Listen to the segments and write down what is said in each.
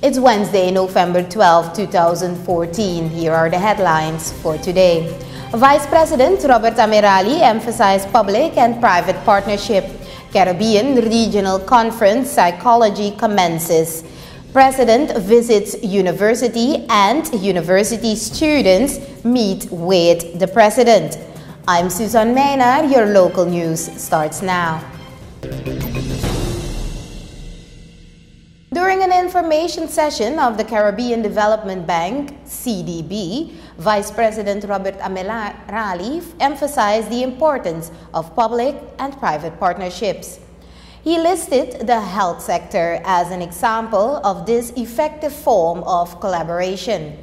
It's Wednesday, November 12, 2014. Here are the headlines for today. Vice President Robert Amirali emphasized public and private partnership. Caribbean Regional Conference Psychology commences. President visits university and university students meet with the President. I'm Susan Maynard. Your local news starts now. During an information session of the Caribbean Development Bank, CDB, Vice President Robert Amirali emphasized the importance of public and private partnerships. He listed the health sector as an example of this effective form of collaboration.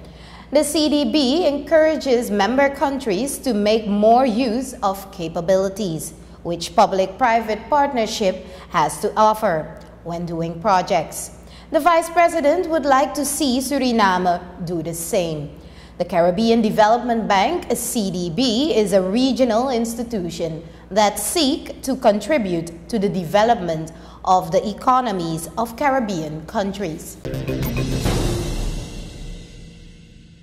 The CDB encourages member countries to make more use of capabilities, which public-private partnership has to offer when doing projects. The Vice President would like to see Suriname do the same. The Caribbean Development Bank, CDB, is a regional institution that seeks to contribute to the development of the economies of Caribbean countries.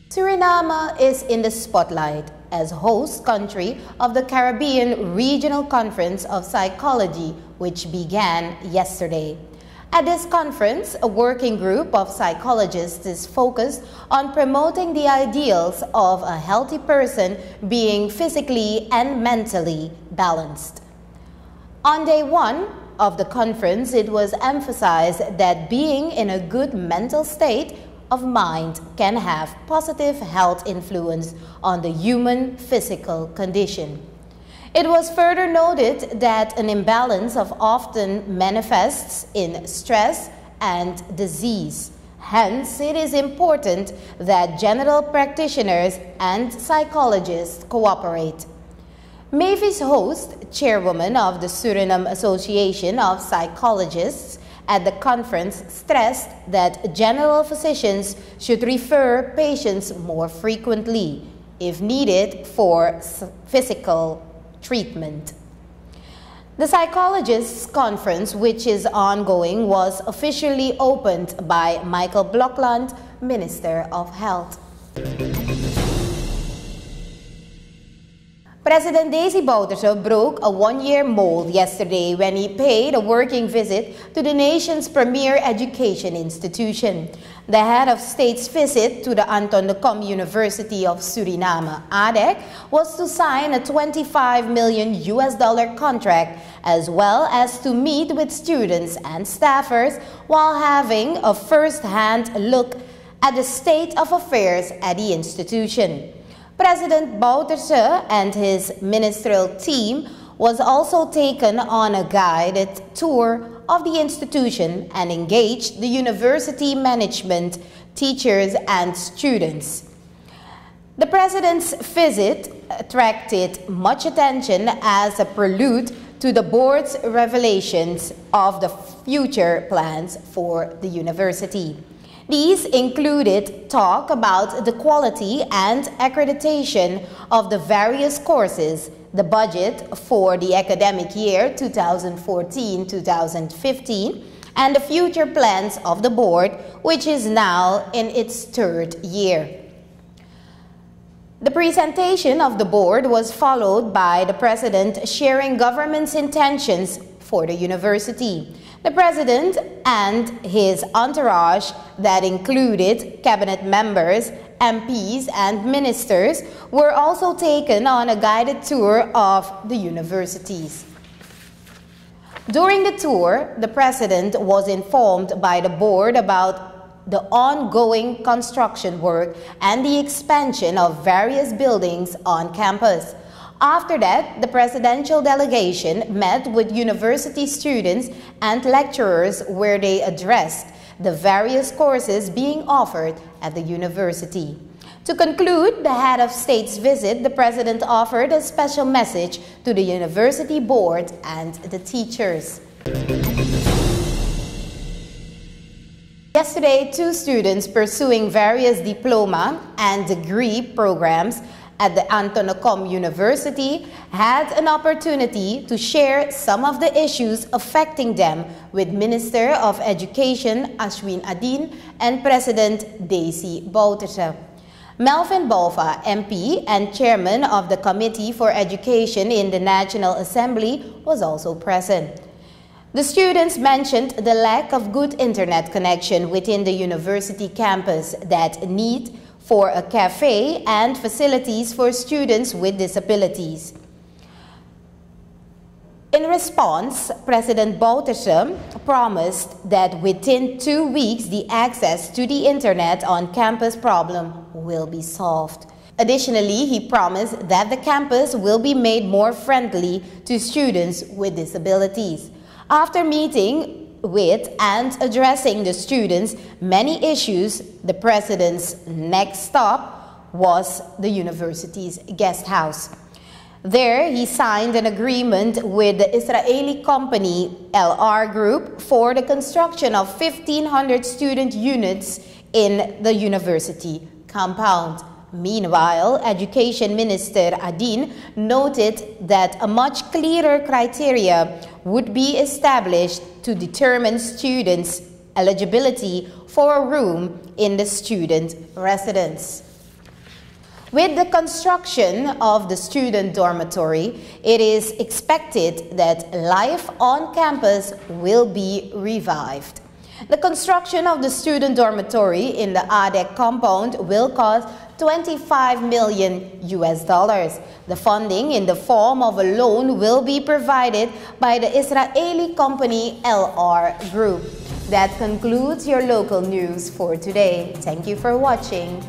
Suriname is in the spotlight as host country of the Caribbean Regional Conference of Psychology, which began yesterday. At this conference, a working group of psychologists is focused on promoting the ideals of a healthy person being physically and mentally balanced. On day one of the conference, it was emphasized that being in a good mental state of mind can have positive health influence on the human physical condition. It was further noted that an imbalance often manifests in stress and disease. Hence, it is important that general practitioners and psychologists cooperate. Mavis Host, chairwoman of the Suriname Association of Psychologists, at the conference stressed that general physicians should refer patients more frequently, if needed, for physical treatment. The Psychologists Conference, which is ongoing, was officially opened by Michael Blokland, Minister of Health. President Desi Bouterse broke a one-year mold yesterday when he paid a working visit to the nation's premier education institution. The head of state's visit to the Anton de Kom University of Suriname, ADEC, was to sign a $25 million contract, as well as to meet with students and staffers while having a first-hand look at the state of affairs at the institution. President Bouterse and his ministerial team was also taken on a guided tour of the institution and engaged the university management, teachers, and students. The president's visit attracted much attention as a prelude to the board's revelations of the future plans for the university. These included talk about the quality and accreditation of the various courses, the budget for the academic year 2014-2015, and the future plans of the board, which is now in its third year. The presentation of the board was followed by the president sharing government's intentions for the university. The president and his entourage, that included cabinet members, MPs, and ministers, were also taken on a guided tour of the universities. During the tour, the president was informed by the board about the ongoing construction work and the expansion of various buildings on campus. After that, the presidential delegation met with university students and lecturers where they addressed the various courses being offered at the university. To conclude the head of state's visit, the president offered a special message to the university board and the teachers. Yesterday, two students pursuing various diploma and degree programs at the Antonocom University had an opportunity to share some of the issues affecting them with Minister of Education Ashwin Adin and President Daisy Bouterse. Melvin Bouva, MP and Chairman of the Committee for Education in the National Assembly, was also present. The students mentioned the lack of good internet connection within the university campus, that need for a cafe and facilities for students with disabilities. In response, President Bouterse promised that within 2 weeks the access to the internet on campus problem will be solved. Additionally, he promised that the campus will be made more friendly to students with disabilities. After meeting with and addressing the students' many issues, the president's next stop was the university's guest house. There, he signed an agreement with the Israeli company LR Group for the construction of 1,500 student units in the university compound. Meanwhile, Education Minister Adin noted that a much clearer criteria would be established to determine students' eligibility for a room in the student residence. With the construction of the student dormitory, it is expected that life on campus will be revived. The construction of the student dormitory in the ADEC compound will cost $25 million. The funding in the form of a loan will be provided by the Israeli company LR Group. That concludes your local news for today. Thank you for watching.